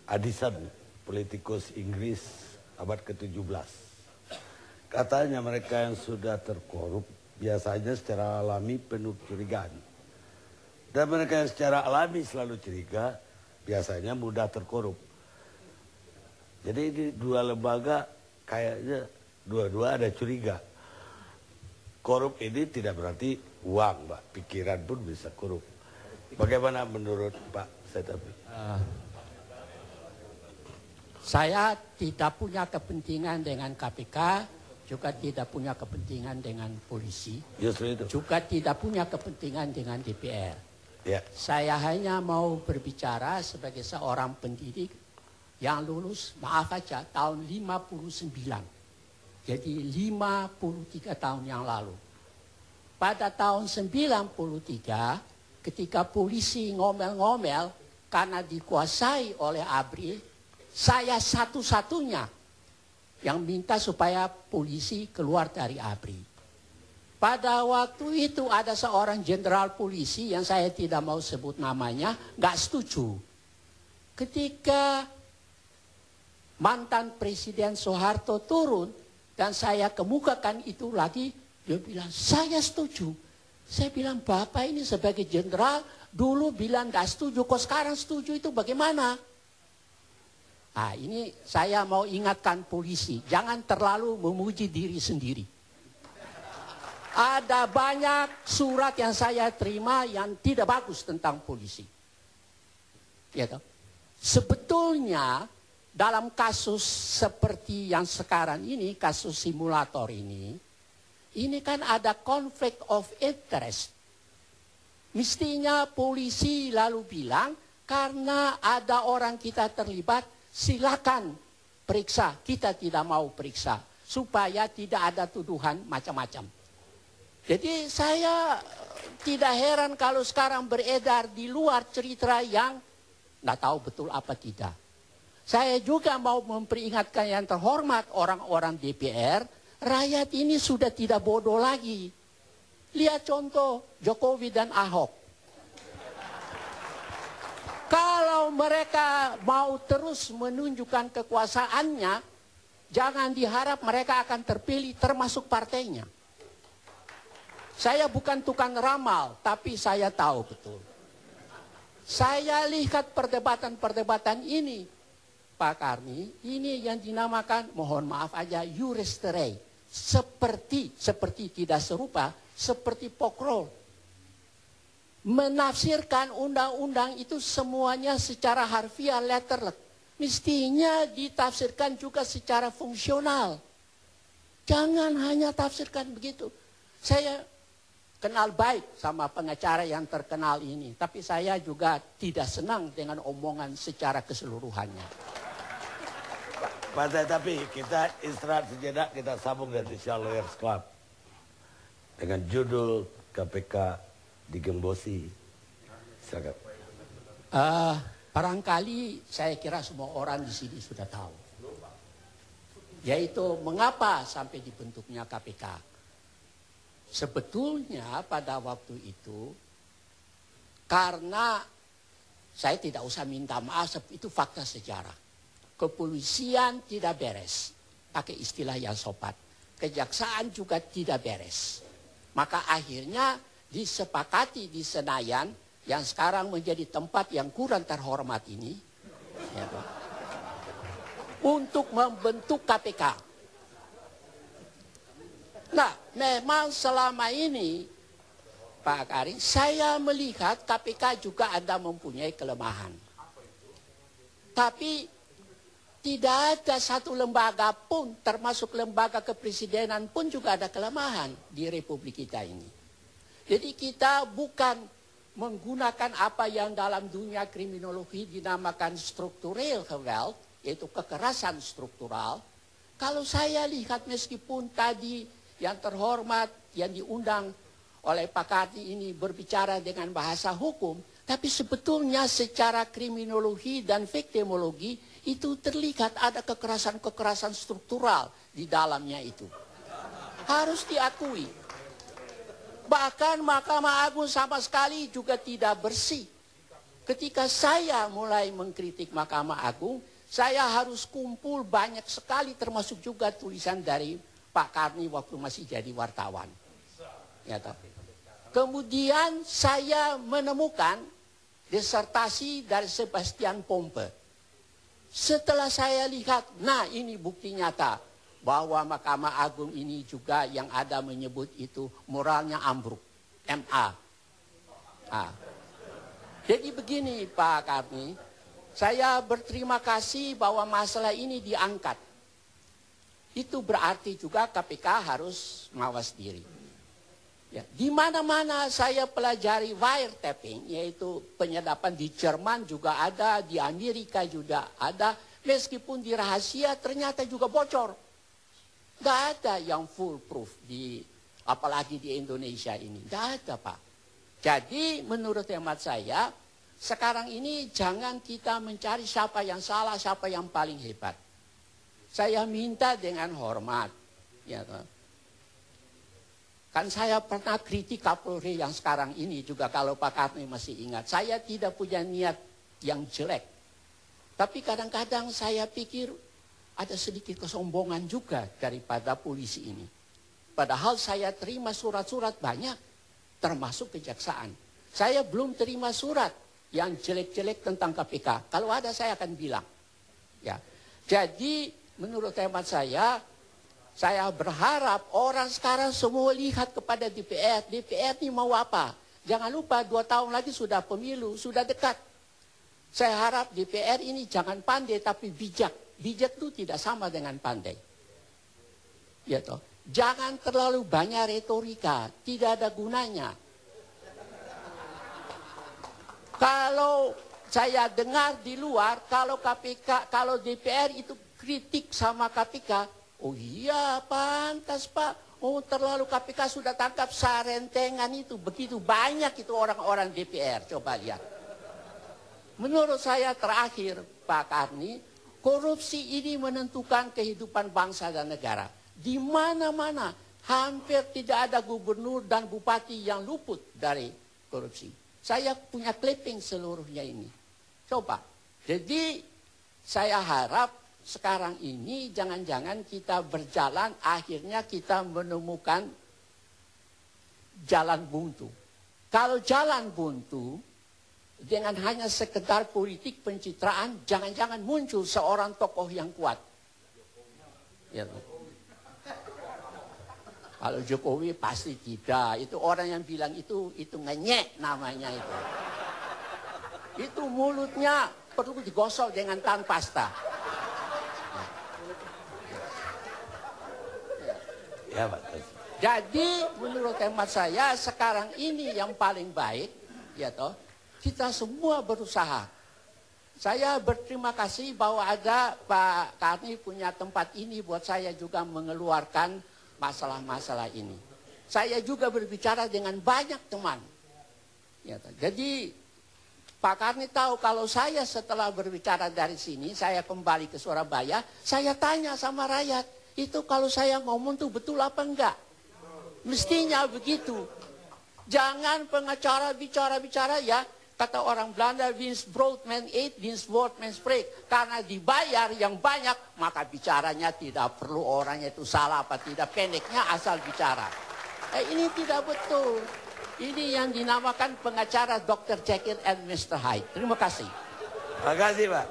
Addison, politikus Inggris abad ke-17. Katanya mereka yang sudah terkorup biasanya secara alami penuh kecurigaan. Dan mereka yang secara alami selalu curiga biasanya mudah terkorup. Jadi ini dua lembaga kayaknya dua-dua ada curiga. Korup ini tidak berarti uang, Pak. Pikiran pun bisa korup. Bagaimana menurut Pak Setapi? Saya tidak punya kepentingan dengan KPK, juga tidak punya kepentingan dengan polisi, juga tidak punya kepentingan dengan DPR. Ya. Saya hanya mau berbicara sebagai seorang pendidik yang lulus, maaf aja, tahun 59. Jadi 53 tahun yang lalu. Pada tahun 93, ketika polisi ngomel-ngomel karena dikuasai oleh ABRI, saya satu-satunya yang minta supaya polisi keluar dari ABRI. Pada waktu itu ada seorang jenderal polisi yang saya tidak mau sebut namanya, nggak setuju. Ketika mantan Presiden Soeharto turun dan saya kemukakan itu lagi, dia bilang, saya setuju. Saya bilang, Bapak ini sebagai jenderal dulu bilang nggak setuju, kok sekarang setuju, itu bagaimana? Nah, ini saya mau ingatkan polisi, jangan terlalu memuji diri sendiri. Ada banyak surat yang saya terima yang tidak bagus tentang polisi. Ya, toh? Sebetulnya dalam kasus seperti yang sekarang ini, kasus simulator ini kan ada conflict of interest. Mestinya polisi lalu bilang, karena ada orang kita terlibat, silakan periksa, kita tidak mau periksa, supaya tidak ada tuduhan macam-macam. Jadi saya tidak heran kalau sekarang beredar di luar cerita yang nggak tahu betul apa tidak. Saya juga mau memperingatkan yang terhormat orang-orang DPR, rakyat ini sudah tidak bodoh lagi. Lihat contoh Jokowi dan Ahok. Kalau mereka mau terus menunjukkan kekuasaannya, jangan diharap mereka akan terpilih termasuk partainya. Saya bukan tukang ramal, tapi saya tahu betul. Saya lihat perdebatan-perdebatan ini, Pak Karni, ini yang dinamakan, mohon maaf aja, ius rei. Seperti tidak serupa, seperti pokrol. Menafsirkan undang-undang itu semuanya secara harfiah letterlek. Mestinya ditafsirkan juga secara fungsional. Jangan hanya tafsirkan begitu. Saya kenal baik sama pengacara yang terkenal ini. Tapi saya juga tidak senang dengan omongan secara keseluruhannya. Pak Setapi, kita istirahat sejenak, kita sambung dari Indonesia Lawyers Club. Dengan judul KPK digembosi. Silakan. Barangkali saya kira semua orang di sini sudah tahu. Yaitu mengapa sampai dibentuknya KPK. Sebetulnya pada waktu itu, karena saya tidak usah minta maaf, itu fakta sejarah. Kepolisian tidak beres, pakai istilah yang sopan. Kejaksaan juga tidak beres. Maka akhirnya disepakati di Senayan yang sekarang menjadi tempat yang kurang terhormat ini, ya, untuk membentuk KPK. Nah, memang selama ini Pak Karim, saya melihat KPK juga ada mempunyai kelemahan. Tapi tidak ada satu lembaga pun, termasuk lembaga kepresidenan pun juga ada kelemahan di Republik kita ini. Jadi kita bukan menggunakan apa yang dalam dunia kriminologi dinamakan structural wealth, yaitu kekerasan struktural. Kalau saya lihat meskipun tadi yang terhormat, yang diundang oleh Pak Karni ini berbicara dengan bahasa hukum, tapi sebetulnya secara kriminologi dan viktimologi itu terlihat ada kekerasan-kekerasan struktural di dalamnya itu. Harus diakui. Bahkan Mahkamah Agung sama sekali juga tidak bersih. ketika saya mulai mengkritik Mahkamah Agung, saya harus kumpul banyak sekali termasuk juga tulisan dari Pak Karni waktu masih jadi wartawan. Ya, toh. Kemudian saya menemukan disertasi dari Sebastian Pompe. Setelah saya lihat, nah ini bukti nyata bahwa Mahkamah Agung ini juga yang ada menyebut itu moralnya ambruk. MA. Jadi begini Pak Karni, saya berterima kasih bahwa masalah ini diangkat. Itu berarti juga KPK harus mawas diri. Ya, di mana-mana saya pelajari wiretapping, yaitu penyadapan di Jerman juga ada, di Amerika juga ada, meskipun di rahasia ternyata juga bocor. Gak ada yang foolproof apalagi di Indonesia ini. Gak ada Pak. Jadi menurut hemat saya, sekarang ini jangan kita mencari siapa yang salah, siapa yang paling hebat. Saya minta dengan hormat. Ya, kan saya pernah kritik Kapolri yang sekarang ini juga kalau Pak Karni masih ingat. Saya tidak punya niat yang jelek. Tapi kadang-kadang saya pikir ada sedikit kesombongan juga daripada polisi ini. Padahal saya terima surat-surat banyak, termasuk kejaksaan. Saya belum terima surat yang jelek-jelek tentang KPK. Kalau ada saya akan bilang. Ya. Jadi menurut hemat saya berharap orang sekarang semua lihat kepada DPR. DPR ini mau apa? Jangan lupa 2 tahun lagi sudah pemilu, sudah dekat. Saya harap DPR ini jangan pandai tapi bijak. Bijak itu tidak sama dengan pandai. Ya toh. Jangan terlalu banyak retorika, tidak ada gunanya. Kalau saya dengar di luar, kalau KPK, kalau DPR itu kritik sama KPK, oh iya pantas Pak, oh terlalu KPK sudah tangkap sarentengan itu, begitu banyak itu orang-orang DPR, coba lihat. Menurut saya terakhir Pak Karni, korupsi ini menentukan kehidupan bangsa dan negara. Di mana-mana hampir tidak ada gubernur dan bupati yang luput dari korupsi. Saya punya clipping seluruhnya ini. Coba. Jadi saya harap sekarang ini jangan-jangan kita berjalan akhirnya kita menemukan jalan buntu. Kalau jalan buntu dengan hanya sekedar politik pencitraan, jangan-jangan muncul seorang tokoh yang kuat. Ya. Kalau Jokowi pasti tidak. Itu orang yang bilang itu ngenyek namanya itu. Itu mulutnya perlu digosok dengan tan pasta. Ya, Pak. Jadi menurut hemat saya sekarang ini yang paling baik, ya toh, kita semua berusaha. Saya berterima kasih bahwa ada Pak Karni punya tempat ini buat saya juga mengeluarkan masalah-masalah ini. Saya juga berbicara dengan banyak teman. Ya, jadi Pak Karni tahu kalau saya setelah berbicara dari sini, saya kembali ke Surabaya, saya tanya sama rakyat, itu kalau saya ngomong tuh betul apa enggak? Mestinya begitu. Jangan pengacara bicara-bicara ya. Kata orang Belanda, wins brood men eat, wins word men spreek. Karena dibayar yang banyak, maka bicaranya tidak perlu orangnya itu salah apa tidak. Pendeknya asal bicara. Ini tidak betul. Ini yang dinamakan pengacara Dr. Jekyll and Mr. Hyde. Terima kasih. Terima kasih, Pak.